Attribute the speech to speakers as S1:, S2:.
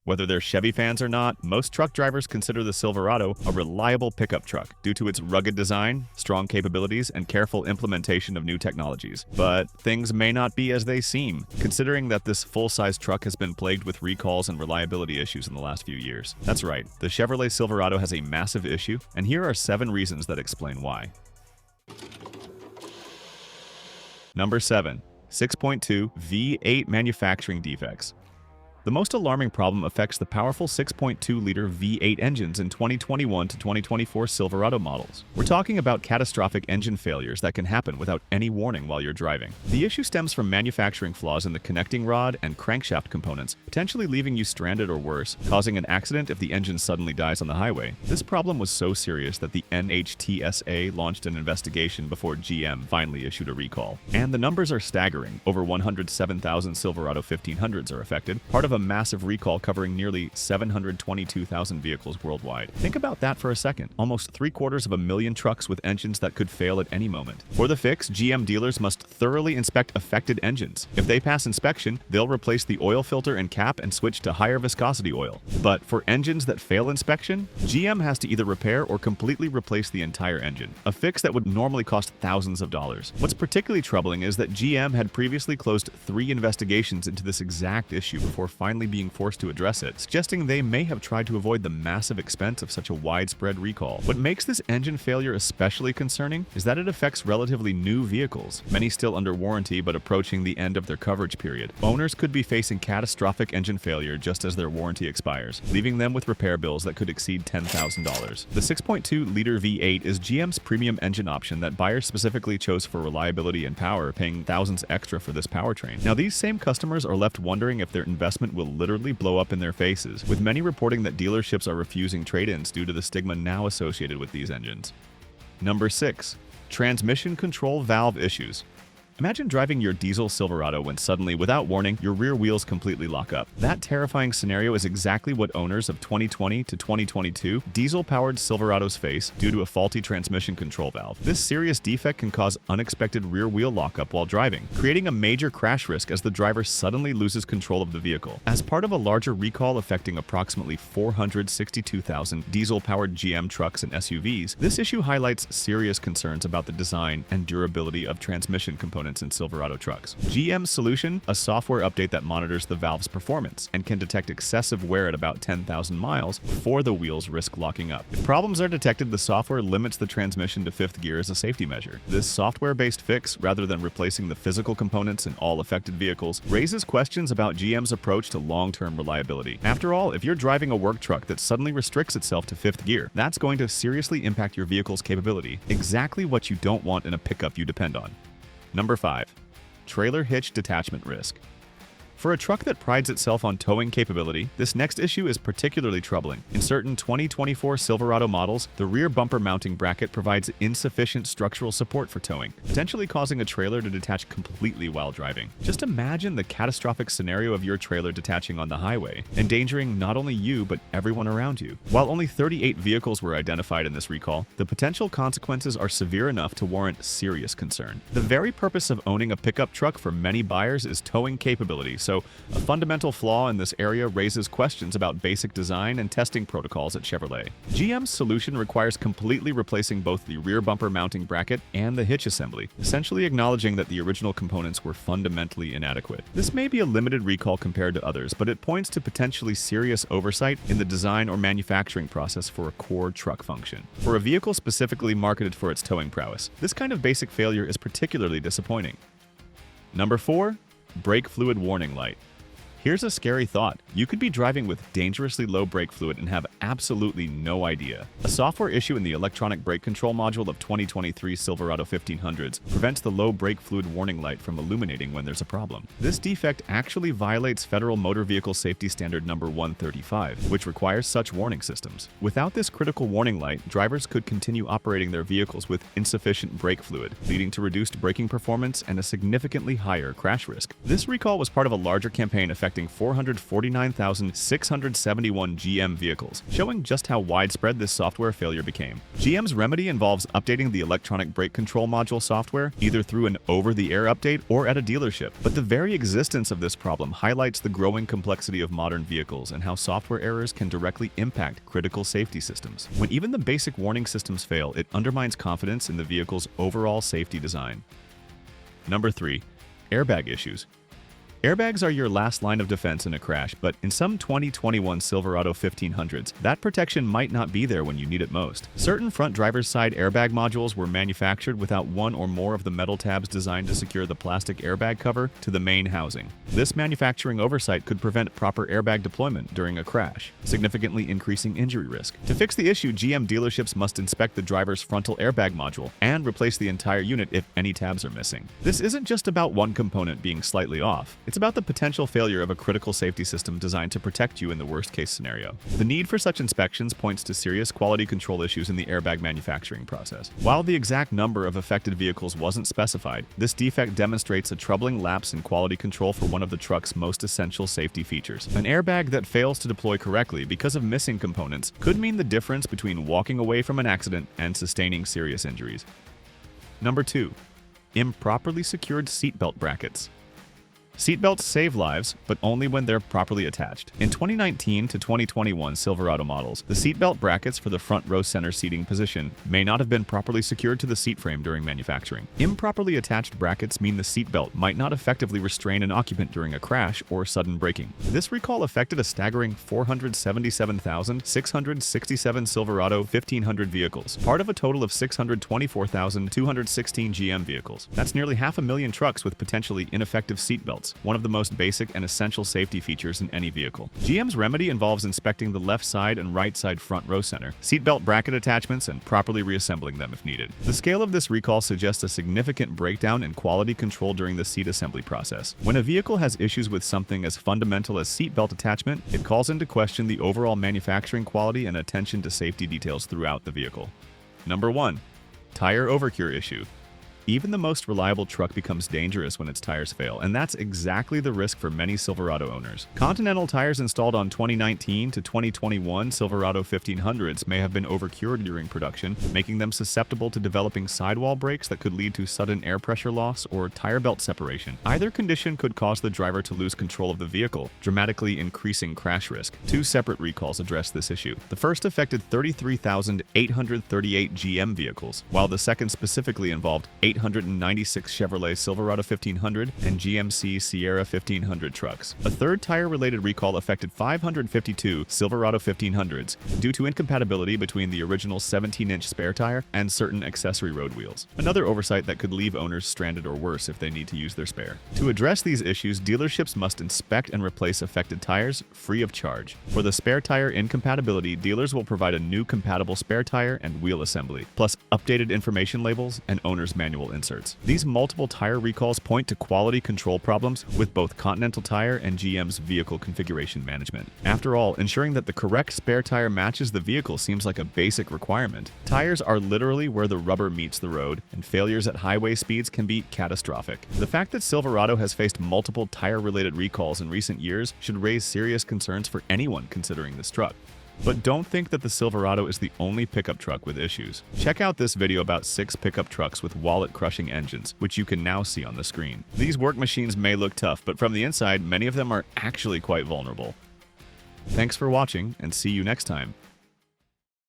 S1: Whether they're Chevy fans or not, most truck drivers consider the Silverado a reliable pickup truck due to its rugged design, strong capabilities, and careful implementation of new technologies. But things may not be as they seem, considering that this full-size truck has been plagued with recalls and reliability issues in the last few years. That's right, the Chevrolet Silverado has a massive issue, and here are 7 reasons that explain why. Number 7. 6.2 V8 manufacturing defects. The most alarming problem affects the powerful 6.2-liter V8 engines in 2021 to 2024 Silverado models. We're talking about catastrophic engine failures that can happen without any warning while you're driving. The issue stems from manufacturing flaws in the connecting rod and crankshaft components, potentially leaving you stranded or worse, causing an accident if the engine suddenly dies on the highway. This problem was so serious that the NHTSA launched an investigation before GM finally issued a recall. And the numbers are staggering. Over 107,000 Silverado 1500s are affected, part of a massive recall covering nearly 722,000 vehicles worldwide. Think about that for a second. Almost 750,000 trucks with engines that could fail at any moment. For the fix, GM dealers must thoroughly inspect affected engines. If they pass inspection, they'll replace the oil filter and cap and switch to higher viscosity oil. But for engines that fail inspection, GM has to either repair or completely replace the entire engine, a fix that would normally cost thousands of dollars. What's particularly troubling is that GM had previously closed 3 investigations into this exact issue before finally being forced to address it, suggesting they may have tried to avoid the massive expense of such a widespread recall. What makes this engine failure especially concerning is that it affects relatively new vehicles, many still under warranty but approaching the end of their coverage period. Owners could be facing catastrophic engine failure just as their warranty expires, leaving them with repair bills that could exceed $10,000. The 6.2-liter V8 is GM's premium engine option that buyers specifically chose for reliability and power, paying thousands extra for this powertrain. Now, these same customers are left wondering if their investment will literally blow up in their faces, with many reporting that dealerships are refusing trade-ins due to the stigma now associated with these engines. Number 6. Transmission control valve issues. Imagine driving your diesel Silverado when suddenly, without warning, your rear wheels completely lock up. That terrifying scenario is exactly what owners of 2020 to 2022 diesel-powered Silverados face due to a faulty transmission control valve. This serious defect can cause unexpected rear wheel lockup while driving, creating a major crash risk as the driver suddenly loses control of the vehicle. As part of a larger recall affecting approximately 462,000 diesel-powered GM trucks and SUVs, this issue highlights serious concerns about the design and durability of transmission components in Silverado trucks. GM's solution, a software update that monitors the valve's performance and can detect excessive wear at about 10,000 miles before the wheels risk locking up. If problems are detected, the software limits the transmission to 5th gear as a safety measure. This software-based fix, rather than replacing the physical components in all affected vehicles, raises questions about GM's approach to long-term reliability. After all, if you're driving a work truck that suddenly restricts itself to 5th gear, that's going to seriously impact your vehicle's capability, exactly what you don't want in a pickup you depend on. Number 5. Trailer hitch detachment risk. For a truck that prides itself on towing capability, this next issue is particularly troubling. In certain 2024 Silverado models, the rear bumper mounting bracket provides insufficient structural support for towing, potentially causing a trailer to detach completely while driving. Just imagine the catastrophic scenario of your trailer detaching on the highway, endangering not only you but everyone around you. While only 38 vehicles were identified in this recall, the potential consequences are severe enough to warrant serious concern. The very purpose of owning a pickup truck for many buyers is towing capability, so a fundamental flaw in this area raises questions about basic design and testing protocols at Chevrolet. GM's solution requires completely replacing both the rear bumper mounting bracket and the hitch assembly, essentially acknowledging that the original components were fundamentally inadequate. This may be a limited recall compared to others, but it points to potentially serious oversight in the design or manufacturing process for a core truck function. For a vehicle specifically marketed for its towing prowess, this kind of basic failure is particularly disappointing. Number 4. Brake fluid warning light. Here's a scary thought. You could be driving with dangerously low brake fluid and have absolutely no idea. A software issue in the electronic brake control module of 2023 Silverado 1500s prevents the low brake fluid warning light from illuminating when there's a problem. This defect actually violates Federal Motor Vehicle Safety Standard number 135, which requires such warning systems. Without this critical warning light, drivers could continue operating their vehicles with insufficient brake fluid, leading to reduced braking performance and a significantly higher crash risk. This recall was part of a larger campaign affecting affecting 449,671 GM vehicles, showing just how widespread this software failure became. GM's remedy involves updating the electronic brake control module software, either through an over-the-air update or at a dealership. But the very existence of this problem highlights the growing complexity of modern vehicles and how software errors can directly impact critical safety systems. When even the basic warning systems fail, it undermines confidence in the vehicle's overall safety design. Number 3. Airbag issues. Airbags are your last line of defense in a crash, but in some 2021 Silverado 1500s, that protection might not be there when you need it most. Certain front driver's side airbag modules were manufactured without one or more of the metal tabs designed to secure the plastic airbag cover to the main housing. This manufacturing oversight could prevent proper airbag deployment during a crash, significantly increasing injury risk. To fix the issue, GM dealerships must inspect the driver's frontal airbag module and replace the entire unit if any tabs are missing. This isn't just about one component being slightly off. It's about the potential failure of a critical safety system designed to protect you in the worst-case scenario. The need for such inspections points to serious quality control issues in the airbag manufacturing process. While the exact number of affected vehicles wasn't specified, this defect demonstrates a troubling lapse in quality control for one of the truck's most essential safety features. An airbag that fails to deploy correctly because of missing components could mean the difference between walking away from an accident and sustaining serious injuries. Number 2. Improperly secured seatbelt brackets. Seatbelts save lives, but only when they're properly attached. In 2019 to 2021 Silverado models, the seatbelt brackets for the front row center seating position may not have been properly secured to the seat frame during manufacturing. Improperly attached brackets mean the seatbelt might not effectively restrain an occupant during a crash or sudden braking. This recall affected a staggering 477,667 Silverado 1500 vehicles, part of a total of 624,216 GM vehicles. That's nearly 500,000 trucks with potentially ineffective seatbelts, one of the most basic and essential safety features in any vehicle. GM's remedy involves inspecting the left side and right side front row center, seatbelt bracket attachments, and properly reassembling them if needed. The scale of this recall suggests a significant breakdown in quality control during the seat assembly process. When a vehicle has issues with something as fundamental as seatbelt attachment, it calls into question the overall manufacturing quality and attention to safety details throughout the vehicle. Number 1. Tire overcure issue. Even the most reliable truck becomes dangerous when its tires fail, and that's exactly the risk for many Silverado owners. Continental tires installed on 2019 to 2021 Silverado 1500s may have been overcured during production, making them susceptible to developing sidewall breaks that could lead to sudden air pressure loss or tire belt separation. Either condition could cause the driver to lose control of the vehicle, dramatically increasing crash risk. 2 separate recalls address this issue. The first affected 33,838 GM vehicles, while the second specifically involved 896 Chevrolet Silverado 1500 and GMC Sierra 1500 trucks. A third tire-related recall affected 552 Silverado 1500s due to incompatibility between the original 17-inch spare tire and certain accessory road wheels. Another oversight that could leave owners stranded or worse if they need to use their spare. To address these issues, dealerships must inspect and replace affected tires free of charge. For the spare tire incompatibility, dealers will provide a new compatible spare tire and wheel assembly, plus updated information labels and owner's manual inserts. These multiple tire recalls point to quality control problems with both Continental Tire and GM's vehicle configuration management. After all, ensuring that the correct spare tire matches the vehicle seems like a basic requirement. Tires are literally where the rubber meets the road, and failures at highway speeds can be catastrophic. The fact that Silverado has faced multiple tire-related recalls in recent years should raise serious concerns for anyone considering this truck. But don't think that the Silverado is the only pickup truck with issues. Check out this video about 6 pickup trucks with wallet-crushing engines, which you can now see on the screen. These work machines may look tough, but from the inside, many of them are actually quite vulnerable. Thanks for watching, and see you next time.